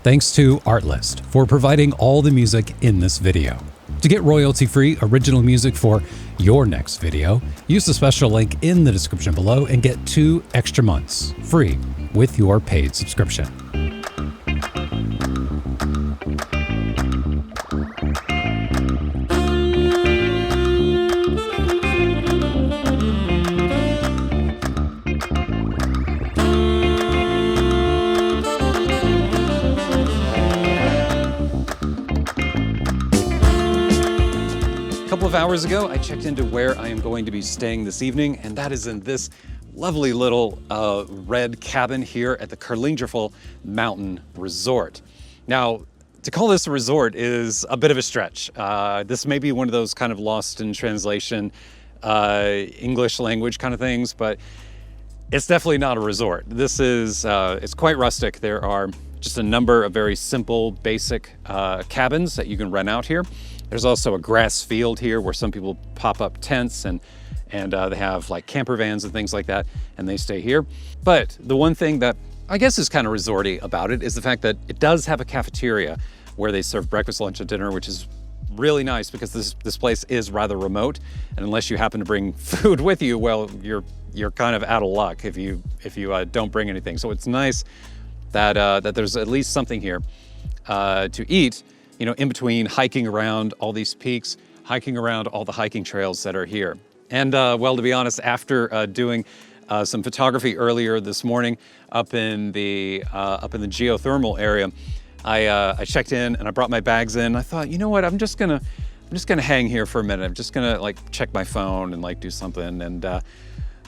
Thanks to Artlist for providing all the music in this video. To get royalty-free original music for your next video, use the special link in the description below and get 2 extra months free with your paid subscription. A couple of hours ago, I checked into where I am going to be staying this evening, and that is in this lovely little red cabin here at the Kerlingarfjoll Mountain Resort. Now, to call this a resort is a bit of a stretch. This may be one of those kind of lost in translation English language kind of things, but it's definitely not a resort. This is, it's quite rustic. There are just a number of very simple, basic cabins that you can rent out here. There's also a grass field here where some people pop up tents and they have like camper vans and things like that, and they stay here. But the one thing that I guess is kind of resorty about it is the fact that it does have a cafeteria where they serve breakfast, lunch, and dinner, which is really nice because this place is rather remote, and unless you happen to bring food with you, well, you're kind of out of luck if you don't bring anything. So it's nice that that there's at least something here to eat, you know, in between hiking around all these peaks, hiking around all the hiking trails that are here. And well, to be honest, after doing some photography earlier this morning up in the geothermal area, I checked in and I brought my bags in. I thought, you know what, I'm just gonna hang here for a minute. I'm just gonna like check my phone and like do something. And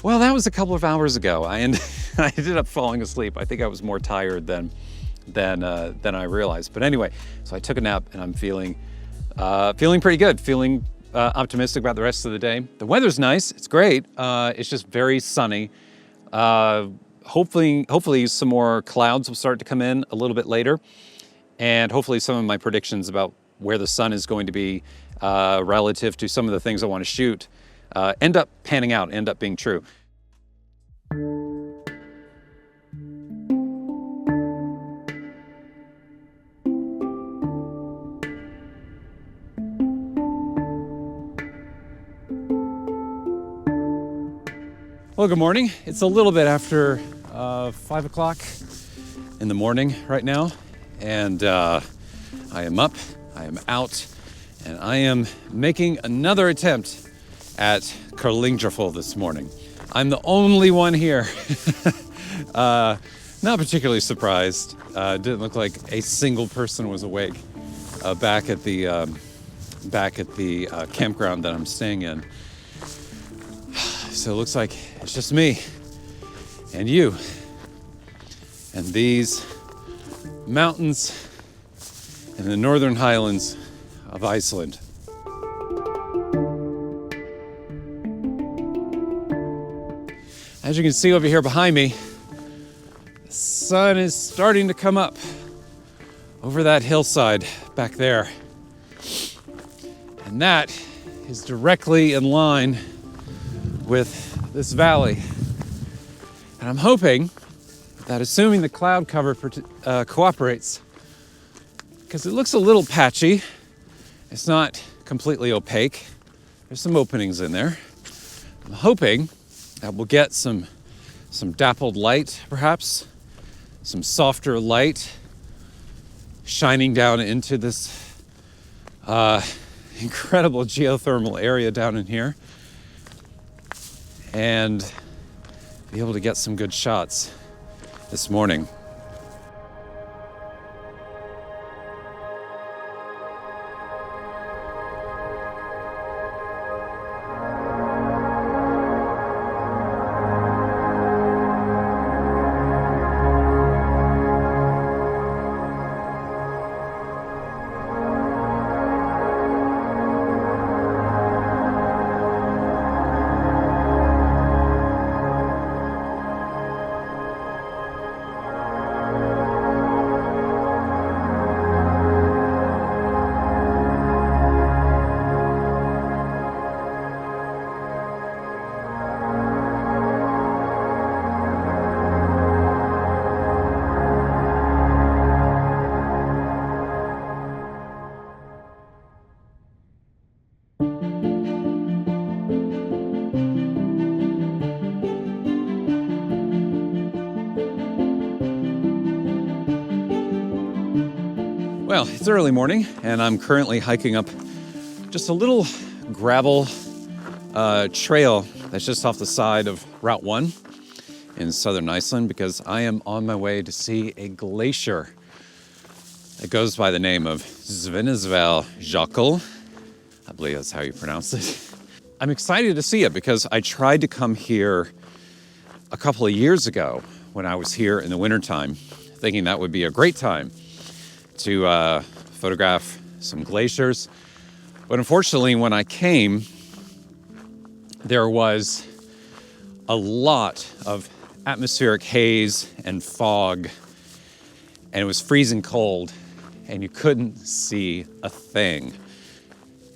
well, that was a couple of hours ago. I ended up falling asleep. I think I was more tired than I realized. But anyway, so I took a nap and I'm feeling pretty good, feeling optimistic about the rest of the day. The weather's nice, it's great. It's just very sunny. Hopefully some more clouds will start to come in a little bit later. And hopefully some of my predictions about where the sun is going to be relative to some of the things I want to shoot end up panning out, end up being true. Well, good morning. It's a little bit after 5 o'clock in the morning right now, and I am up, I am out, and I am making another attempt at Kerlingarfjoll this morning. I'm the only one here. Not particularly surprised. Didn't look like a single person was awake back at the campground that I'm staying in. So it looks like it's just me and you and these mountains in the northern highlands of Iceland. As you can see over here behind me, the sun is starting to come up over that hillside back there. And that is directly in line with this valley. And I'm hoping that, assuming the cloud cover cooperates, because it looks a little patchy, it's not completely opaque. There's some openings in there. I'm hoping that we'll get some dappled light, perhaps, some softer light shining down into this incredible geothermal area down in here, and be able to get some good shots this morning. Well, it's early morning and I'm currently hiking up just a little gravel trail that's just off the side of Route 1 in southern Iceland because I am on my way to see a glacier. It goes by the name of Svínafellsjökull. I believe that's how you pronounce it. I'm excited to see it because I tried to come here a couple of years ago when I was here in the wintertime, thinking that would be a great time to photograph some glaciers. But unfortunately, when I came, there was a lot of atmospheric haze and fog, and it was freezing cold, and you couldn't see a thing.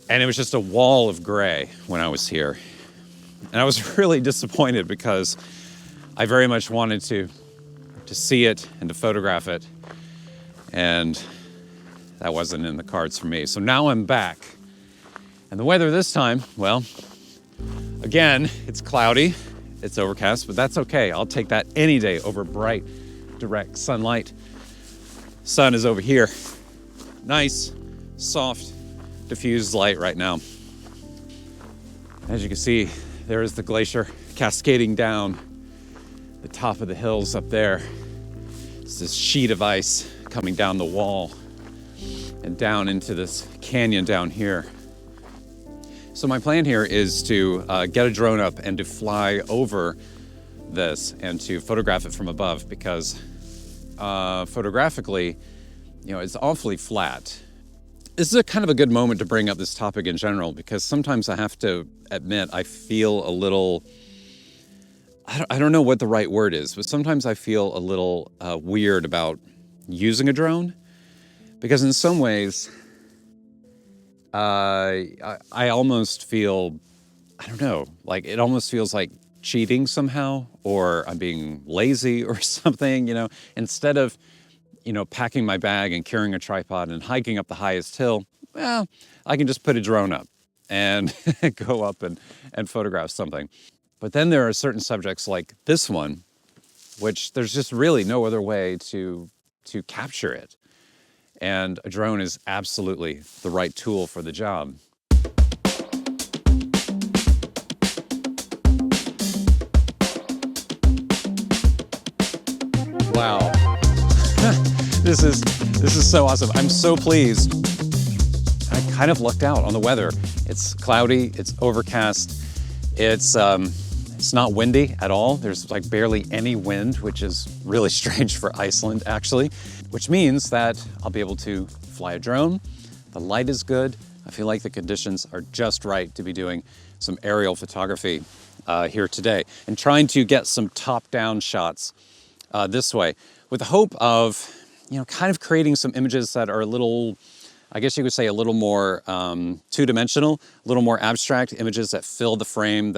And it was just a wall of gray when I was here. And I was really disappointed because I very much wanted to see it and to photograph it. And that wasn't in the cards for me. So now I'm back. And the weather this time, well, again, it's cloudy, it's overcast, but that's okay. I'll take that any day over bright, direct sunlight. Sun is over here. Nice, soft, diffused light right now. As you can see, there is the glacier cascading down the top of the hills up there. It's this sheet of ice coming down the wall and down into this canyon down here. So my plan here is to get a drone up and to fly over this and to photograph it from above because photographically, it's awfully flat. This is a kind of a good moment to bring up this topic in general because sometimes I have to admit I feel a little, I don't know what the right word is, but sometimes I feel a little weird about using a drone because in some ways, I almost feel, I don't know, like it almost feels like cheating somehow, or I'm being lazy or something, instead of, packing my bag and carrying a tripod and hiking up the highest hill, well, I can just put a drone up and go up and photograph something. But then there are certain subjects like this one, which there's just really no other way to capture it. And a drone is absolutely the right tool for the job. Wow. This is so awesome. I'm so pleased. I kind of lucked out on the weather. It's cloudy, it's overcast, it's not windy at all. There's like barely any wind, which is really strange for Iceland actually, which means that I'll be able to fly a drone. The light is good. I feel like the conditions are just right to be doing some aerial photography here today and trying to get some top-down shots this way with the hope of, kind of creating some images that are a little, I guess you could say a little more two-dimensional, a little more abstract, images that fill the frame,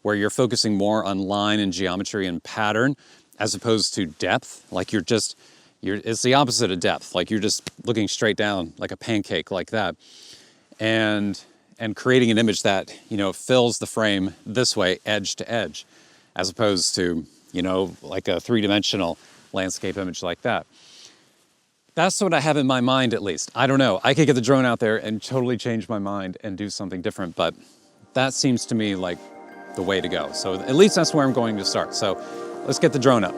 where you're focusing more on line and geometry and pattern as opposed to depth. Like it's the opposite of depth. Like you're just looking straight down like a pancake like that. And creating an image that, fills the frame this way, edge to edge, as opposed to, like a three-dimensional landscape image like that. That's what I have in my mind, at least. I don't know. I could get the drone out there and totally change my mind and do something different, but that seems to me like the way to go. So at least that's where I'm going to start. So let's get the drone up.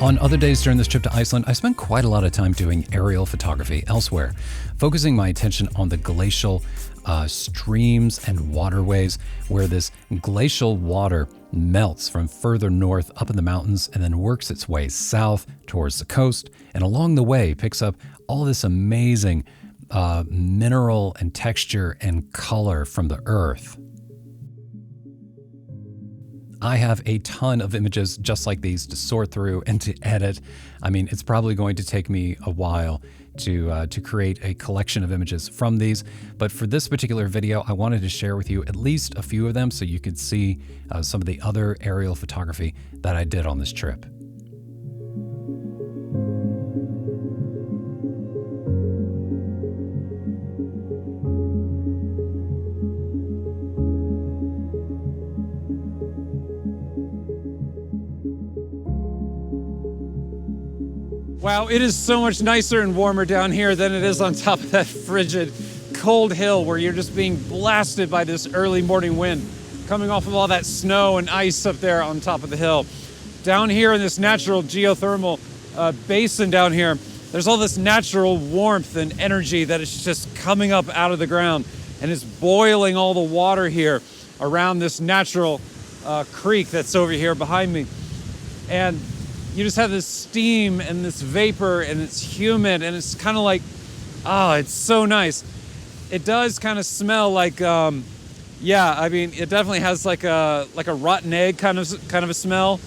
On other days during this trip to Iceland, I spent quite a lot of time doing aerial photography elsewhere, focusing my attention on the glacial streams and waterways where this glacial water melts from further north up in the mountains and then works its way south towards the coast, and along the way picks up all this amazing mineral and texture and color from the earth. I have a ton of images just like these to sort through and to edit. I mean, it's probably going to take me a while to create a collection of images from these. But for this particular video, I wanted to share with you at least a few of them so you could see some of the other aerial photography that I did on this trip. Wow, it is so much nicer and warmer down here than it is on top of that frigid, cold hill where you're just being blasted by this early morning wind coming off of all that snow and ice up there on top of the hill. Down here in this natural geothermal basin down here, there's all this natural warmth and energy that is just coming up out of the ground, and it's boiling all the water here around this natural creek that's over here behind me. And you just have this steam and this vapor, and it's humid, and it's kind of like, it's so nice. It does kind of smell like, yeah, I mean, it definitely has like a rotten egg kind of a smell.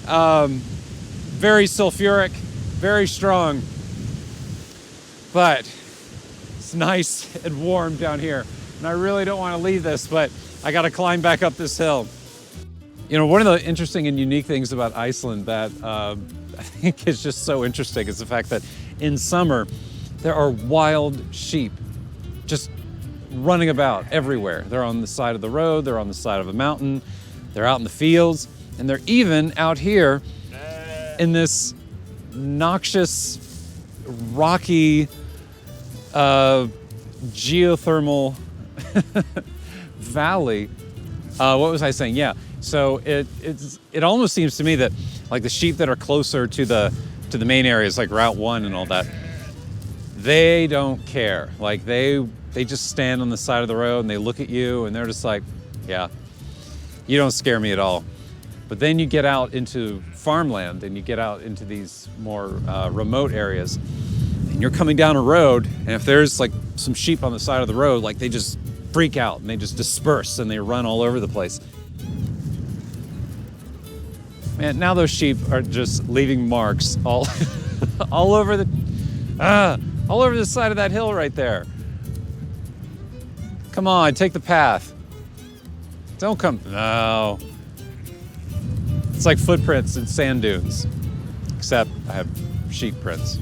Very sulfuric, very strong, but it's nice and warm down here. And I really don't want to leave this, but I got to climb back up this hill. You know, one of the interesting and unique things about Iceland that I think is just so interesting is the fact that in summer, there are wild sheep just running about everywhere. They're on the side of the road, they're on the side of a mountain, they're out in the fields, and they're even out here in this noxious, rocky, geothermal valley. What was I saying? Yeah. So it almost seems to me that like the sheep that are closer to the main areas like Route 1 and all that, they don't care. Like they just stand on the side of the road and they look at you and they're just like, yeah, you don't scare me at all. But then you get out into farmland and you get out into these more remote areas and you're coming down a road, and if there's like some sheep on the side of the road, like they just freak out and they just disperse and they run all over the place. Man, now those sheep are just leaving marks all over the side of that hill right there. Come on, take the path. Don't come. No. It's like footprints in sand dunes, except I have sheep prints.